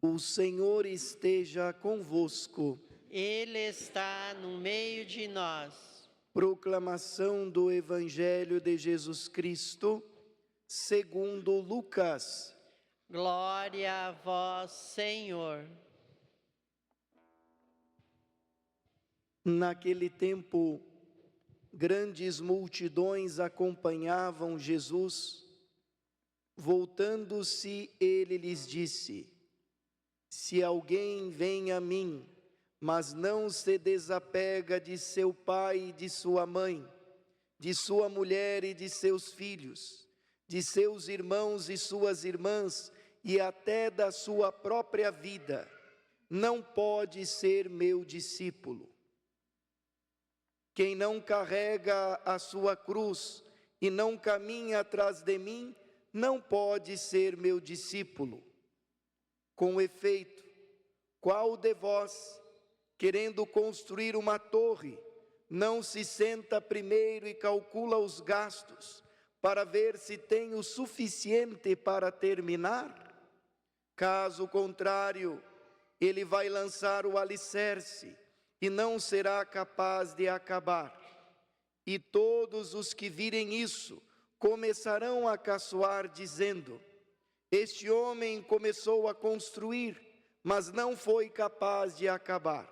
O Senhor esteja convosco. Ele está no meio de nós. Proclamação do Evangelho de Jesus Cristo, segundo Lucas. Glória a vós, Senhor. Naquele tempo, grandes multidões acompanhavam Jesus. Voltando-se, ele lhes disse: se alguém vem a mim, mas não se desapega de seu pai e de sua mãe, de sua mulher e de seus filhos, de seus irmãos e suas irmãs, e até da sua própria vida, não pode ser meu discípulo. Quem não carrega a sua cruz e não caminha atrás de mim, não pode ser meu discípulo. Com efeito, qual de vós, querendo construir uma torre, não se senta primeiro e calcula os gastos, para ver se tem o suficiente para terminar? Caso contrário, ele vai lançar o alicerce e não será capaz de acabar. E todos os que virem isso começarão a caçoar, dizendo: este homem começou a construir, mas não foi capaz de acabar.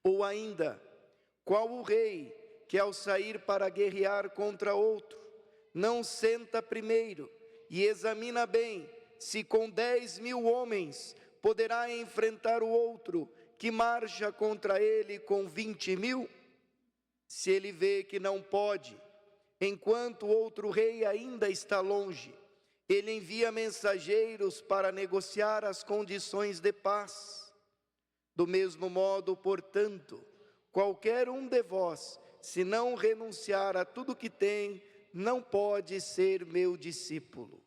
Ou ainda, qual o rei que ao sair para guerrear contra outro, não senta primeiro e examina bem se com 10.000 homens poderá enfrentar o outro que marcha contra ele com 20.000? Se ele vê que não pode, enquanto o outro rei ainda está longe, ele envia mensageiros para negociar as condições de paz. Do mesmo modo, portanto, qualquer um de vós, se não renunciar a tudo que tem, não pode ser meu discípulo.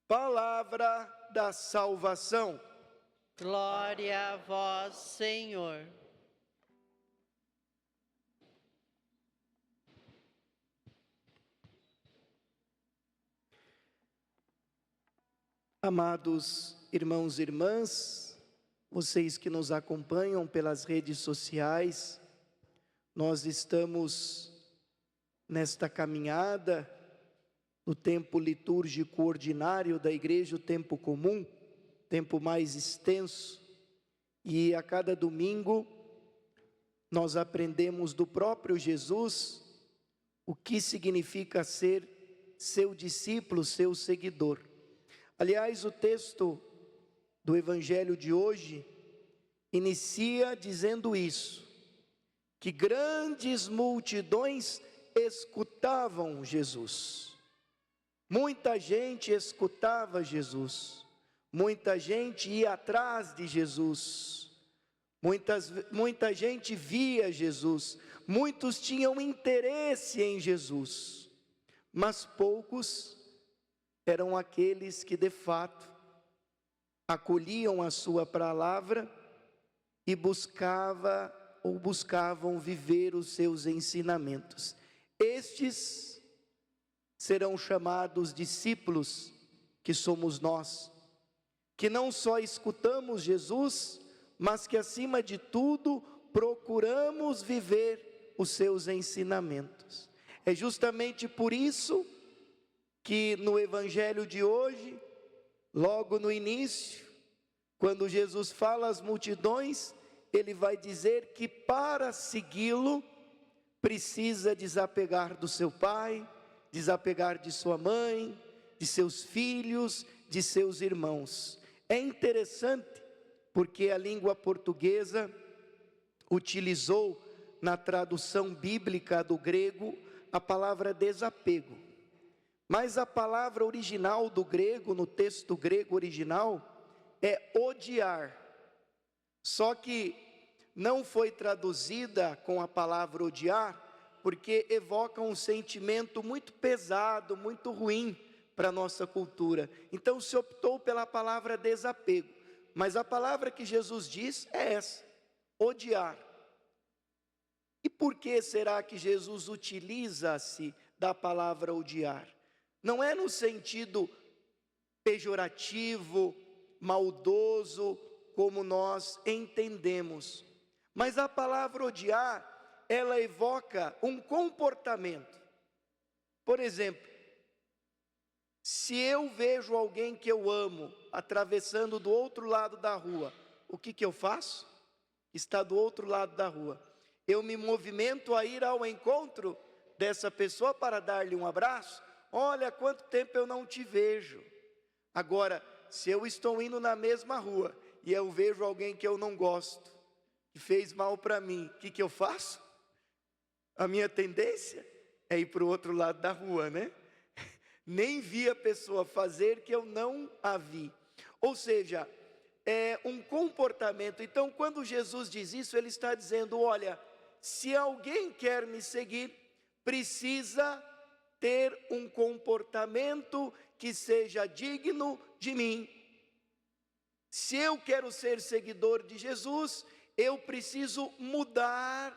Palavra da salvação. Glória a vós, Senhor. Amados irmãos e irmãs, vocês que nos acompanham pelas redes sociais, nós estamos nesta caminhada no tempo litúrgico ordinário da Igreja, o tempo comum, tempo mais extenso, e a cada domingo nós aprendemos do próprio Jesus o que significa ser seu discípulo, seu seguidor. Aliás, o texto do Evangelho de hoje inicia dizendo isso, que grandes multidões escutavam Jesus. Muita gente escutava Jesus, muita gente ia atrás de Jesus, muita gente via Jesus, muitos tinham interesse em Jesus, mas poucos eram aqueles que de fato acolhiam a sua palavra e buscavam viver os seus ensinamentos. Estes serão chamados discípulos, que somos nós, que não só escutamos Jesus, mas que acima de tudo procuramos viver os seus ensinamentos. É justamente por isso que no Evangelho de hoje, logo no início, quando Jesus fala às multidões, ele vai dizer que para segui-lo, precisa desapegar do seu pai, desapegar de sua mãe, de seus filhos, de seus irmãos. É interessante, porque a língua portuguesa utilizou na tradução bíblica do grego a palavra desapego. Mas a palavra original do grego, no texto grego original, é odiar. Só que não foi traduzida com a palavra odiar, porque evoca um sentimento muito pesado, muito ruim para a nossa cultura. Então se optou pela palavra desapego. Mas a palavra que Jesus diz é essa, odiar. E por que será que Jesus utiliza-se da palavra odiar? Não é no sentido pejorativo, maldoso, como nós entendemos. Mas a palavra odiar, ela evoca um comportamento. Por exemplo, se eu vejo alguém que eu amo atravessando do outro lado da rua, o que eu faço? Está do outro lado da rua. Eu me movimento a ir ao encontro dessa pessoa para dar-lhe um abraço. Olha, quanto tempo eu não te vejo. Agora, se eu estou indo na mesma rua e eu vejo alguém que eu não gosto, que fez mal para mim, o que eu faço? A minha tendência é ir para o outro lado da rua, né? Nem vi a pessoa fazer que eu não a vi. Ou seja, é um comportamento. Então, quando Jesus diz isso, ele está dizendo, olha, se alguém quer me seguir, precisa ter um comportamento que seja digno de mim. Se eu quero ser seguidor de Jesus, eu preciso mudar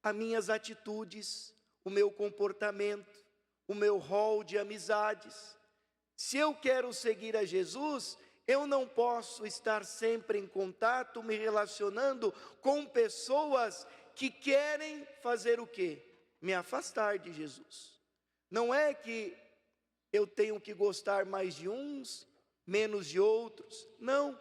as minhas atitudes, o meu comportamento, o meu rol de amizades. Se eu quero seguir a Jesus, eu não posso estar sempre em contato, me relacionando com pessoas que querem fazer o quê? Me afastar de Jesus. Não é que eu tenho que gostar mais de uns, menos de outros. Não.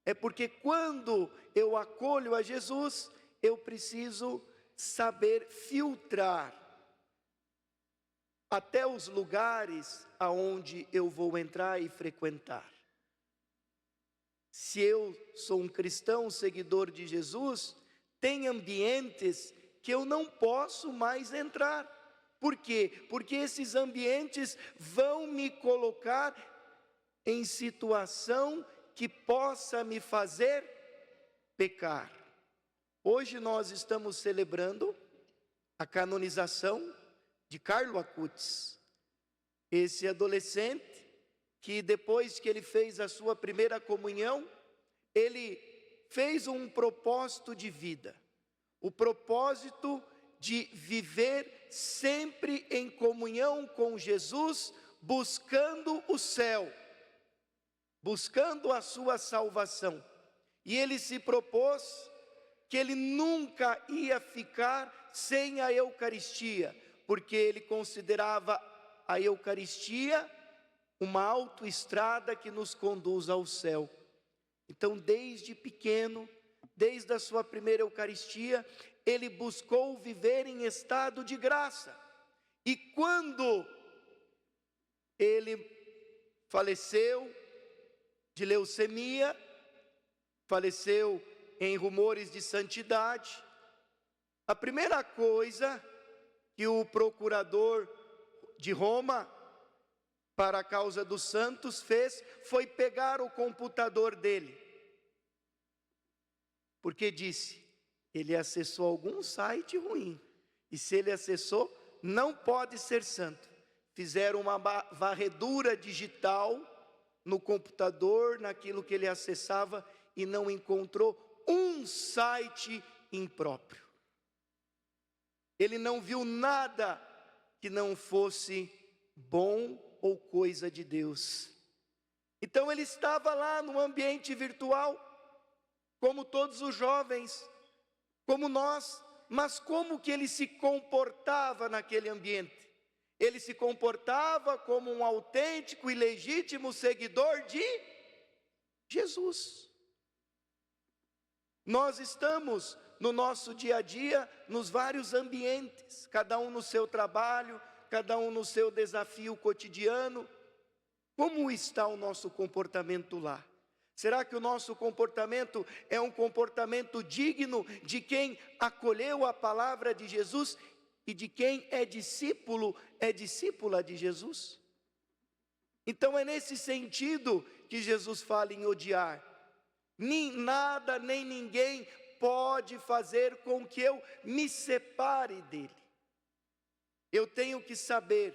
É porque quando eu acolho a Jesus, eu preciso saber filtrar até os lugares aonde eu vou entrar e frequentar. Se eu sou um cristão, seguidor de Jesus, tem ambientes que eu não posso mais entrar. Por quê? Porque esses ambientes vão me colocar em situação que possa me fazer pecar. Hoje nós estamos celebrando a canonização de Carlo Acutis, esse adolescente que depois que ele fez a sua primeira comunhão, ele fez um propósito de vida, o propósito de viver sempre em comunhão com Jesus, buscando o céu, buscando a sua salvação. E ele se propôs que ele nunca ia ficar sem a Eucaristia, porque ele considerava a Eucaristia uma autoestrada que nos conduz ao céu. Então, desde pequeno, desde a sua primeira Eucaristia, ele buscou viver em estado de graça. E quando ele faleceu de leucemia, faleceu em rumores de santidade, a primeira coisa que o procurador de Roma, para a causa dos santos, fez foi pegar o computador dele, porque disse, ele acessou algum site ruim, e se ele acessou, não pode ser santo. Fizeram uma varredura digital no computador, naquilo que ele acessava, e não encontrou um site impróprio. Ele não viu nada que não fosse bom ou coisa de Deus. Então ele estava lá no ambiente virtual, como todos os jovens, como nós, mas como que ele se comportava naquele ambiente? Ele se comportava como um autêntico e legítimo seguidor de Jesus. Nós estamos no nosso dia a dia, nos vários ambientes, cada um no seu trabalho, cada um no seu desafio cotidiano. Como está o nosso comportamento lá? Será que o nosso comportamento é um comportamento digno de quem acolheu a palavra de Jesus e de quem é discípulo, é discípula de Jesus? Então é nesse sentido que Jesus fala em odiar. Nem nada, nem ninguém pode fazer com que eu me separe dele. Eu tenho que saber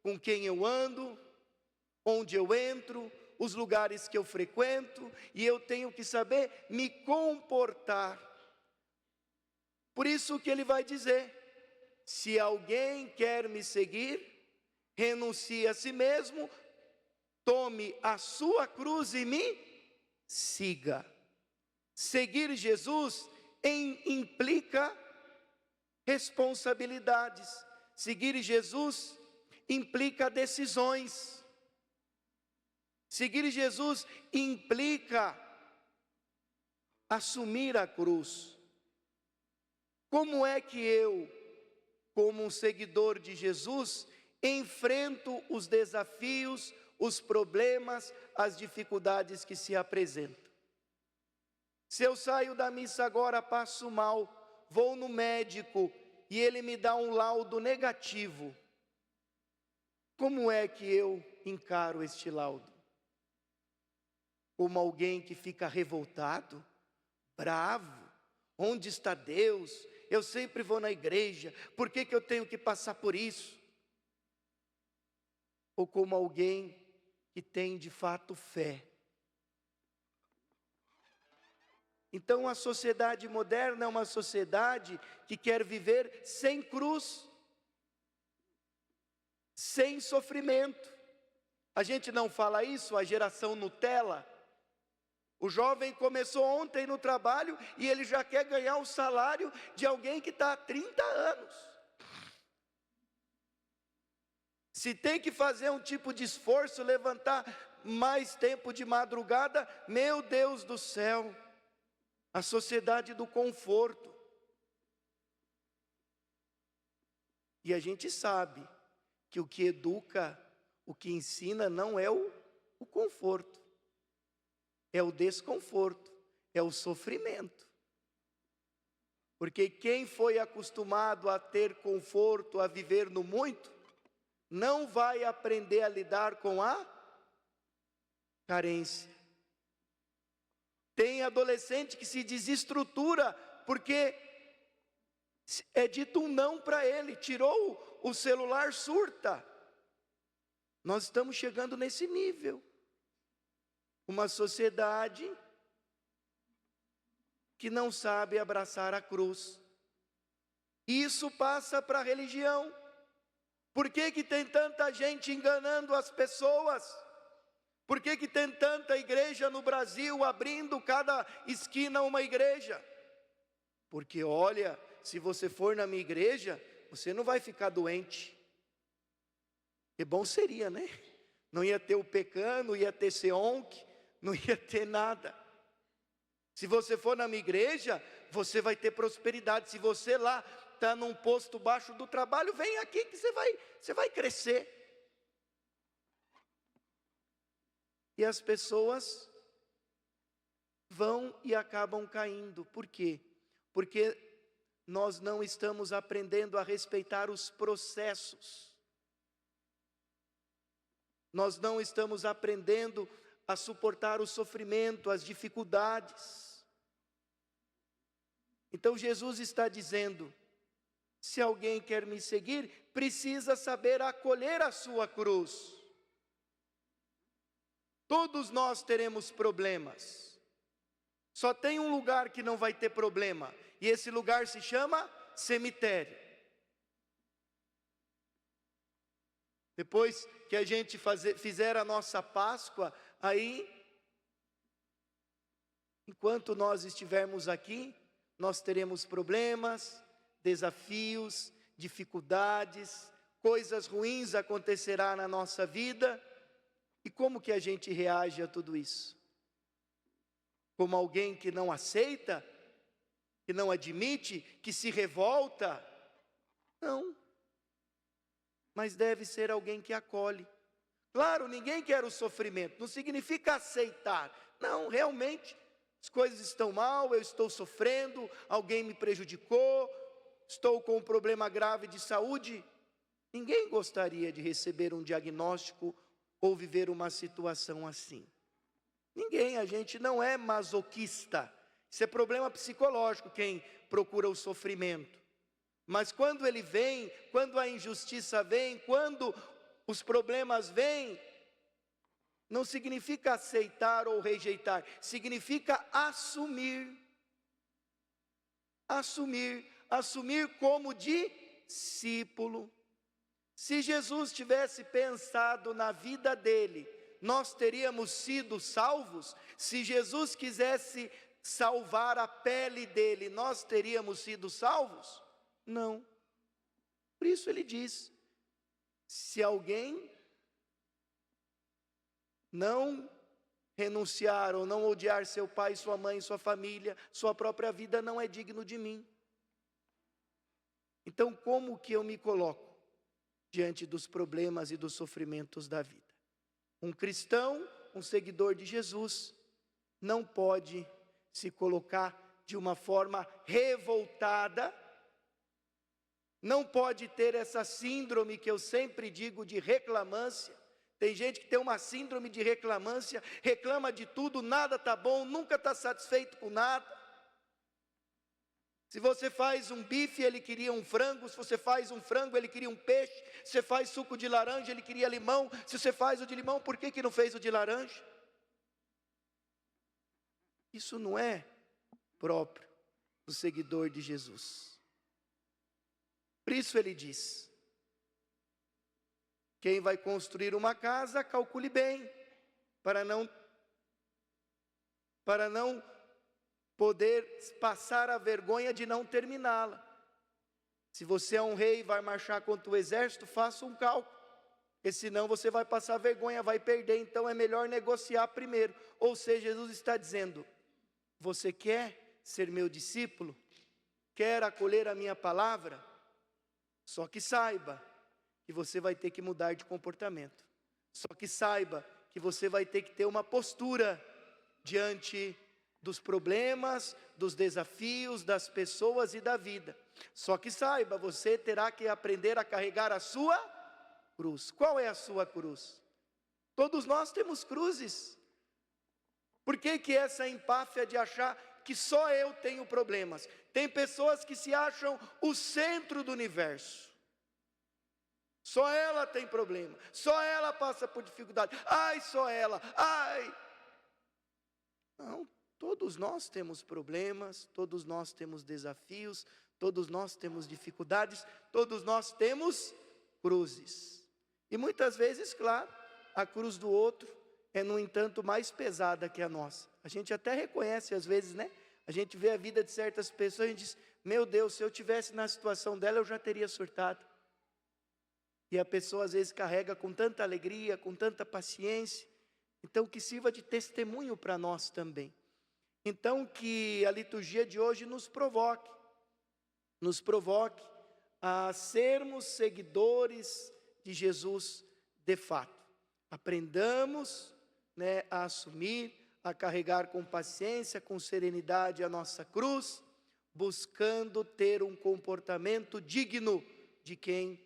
com quem eu ando, onde eu entro, os lugares que eu frequento, e eu tenho que saber me comportar. Por isso que ele vai dizer, se alguém quer me seguir, renuncie a si mesmo, tome a sua cruz e me siga. Seguir Jesus implica responsabilidades. Seguir Jesus implica decisões. Seguir Jesus implica assumir a cruz. Como é que eu, como um seguidor de Jesus, enfrento os desafios, os problemas, as dificuldades que se apresentam? Se eu saio da missa agora, passo mal, vou no médico e ele me dá um laudo negativo, como é que eu encaro este laudo? Como alguém que fica revoltado, bravo? Onde está Deus? Eu sempre vou na igreja, por que eu tenho que passar por isso? Ou como alguém que tem de fato fé? Então a sociedade moderna é uma sociedade que quer viver sem cruz, sem sofrimento. A gente não fala isso, a geração Nutella. O jovem começou ontem no trabalho e ele já quer ganhar o salário de alguém que está há 30 anos. Se tem que fazer um tipo de esforço, levantar mais tempo de madrugada, meu Deus do céu, a sociedade do conforto. E a gente sabe que o que educa, o que ensina não é o conforto. É o desconforto, é o sofrimento. Porque quem foi acostumado a ter conforto, a viver no muito, não vai aprender a lidar com a carência. Tem adolescente que se desestrutura porque é dito um não para ele, tirou o celular, surta. Nós estamos chegando nesse nível. Uma sociedade que não sabe abraçar a cruz. Isso passa para a religião. Por que tem tanta gente enganando as pessoas? Por que tem tanta igreja no Brasil abrindo cada esquina uma igreja? Porque olha, se você for na minha igreja, você não vai ficar doente. E bom seria, né? Não ia ter o PECAM, não ia ter SEONC, não ia ter nada. Se você for na minha igreja, você vai ter prosperidade. Se você lá está num posto baixo do trabalho, vem aqui que você vai crescer. E as pessoas vão e acabam caindo. Por quê? Porque nós não estamos aprendendo a respeitar os processos. Nós não estamos aprendendo a suportar o sofrimento, as dificuldades. Então Jesus está dizendo, se alguém quer me seguir, precisa saber acolher a sua cruz. Todos nós teremos problemas. Só tem um lugar que não vai ter problema, e esse lugar se chama cemitério. Depois que a gente fizer a nossa Páscoa, aí, enquanto nós estivermos aqui, nós teremos problemas, desafios, dificuldades, coisas ruins acontecerá na nossa vida. E como que a gente reage a tudo isso? Como alguém que não aceita, que não admite, que se revolta? Não. Mas deve ser alguém que acolhe. Claro, ninguém quer o sofrimento, não significa aceitar. Não, realmente, as coisas estão mal, eu estou sofrendo, alguém me prejudicou, estou com um problema grave de saúde. Ninguém gostaria de receber um diagnóstico ou viver uma situação assim. Ninguém, a gente não é masoquista. Isso é problema psicológico, quem procura o sofrimento. Mas quando ele vem, quando a injustiça vem, quando os problemas vêm, não significa aceitar ou rejeitar, significa assumir. Assumir como discípulo. Se Jesus tivesse pensado na vida dele, nós teríamos sido salvos? Se Jesus quisesse salvar a pele dele, nós teríamos sido salvos? Não. Por isso ele diz: se alguém não renunciar ou não odiar seu pai, sua mãe, sua família, sua própria vida, não é digno de mim. Então, como que eu me coloco diante dos problemas e dos sofrimentos da vida? Um cristão, um seguidor de Jesus, não pode se colocar de uma forma revoltada, não pode ter essa síndrome que eu sempre digo de reclamância. Tem gente que tem uma síndrome de reclamância, reclama de tudo, nada está bom, nunca está satisfeito com nada. Se você faz um bife, ele queria um frango. Se você faz um frango, ele queria um peixe. Se você faz suco de laranja, ele queria limão. Se você faz o de limão, por que não fez o de laranja? Isso não é próprio do seguidor de Jesus. Por isso ele diz: quem vai construir uma casa, calcule bem, para não poder passar a vergonha de não terminá-la. Se você é um rei e vai marchar contra o exército, faça um cálculo, porque senão você vai passar vergonha, vai perder. Então é melhor negociar primeiro. Ou seja, Jesus está dizendo: você quer ser meu discípulo? Quer acolher a minha palavra? Só que saiba que você vai ter que mudar de comportamento. Só que saiba que você vai ter que ter uma postura diante dos problemas, dos desafios, das pessoas e da vida. Só que saiba, você terá que aprender a carregar a sua cruz. Qual é a sua cruz? Todos nós temos cruzes. Por que essa empáfia de achar que só eu tenho problemas? Tem pessoas que se acham o centro do universo. Só ela tem problema, só ela passa por dificuldade. Ai, só ela, ai. Não, todos nós temos problemas, todos nós temos desafios, todos nós temos dificuldades, todos nós temos cruzes. E muitas vezes, claro, a cruz do outro é, no entanto, mais pesada que a nossa. A gente até reconhece às vezes, né? A gente vê a vida de certas pessoas e diz: meu Deus, se eu tivesse na situação dela, eu já teria surtado. E a pessoa às vezes carrega com tanta alegria, com tanta paciência. Então que sirva de testemunho para nós também. Então que a liturgia de hoje nos provoque a sermos seguidores de Jesus de fato. Aprendamos, a assumir, a carregar com paciência, com serenidade a nossa cruz, buscando ter um comportamento digno de quem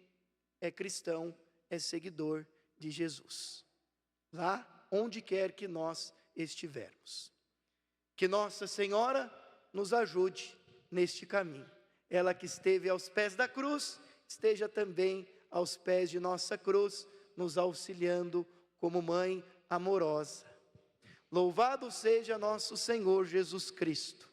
é cristão, é seguidor de Jesus, lá onde quer que nós estivermos. Que Nossa Senhora nos ajude neste caminho. Ela que esteve aos pés da cruz, esteja também aos pés de nossa cruz, nos auxiliando como mãe amorosa. Louvado seja nosso Senhor Jesus Cristo.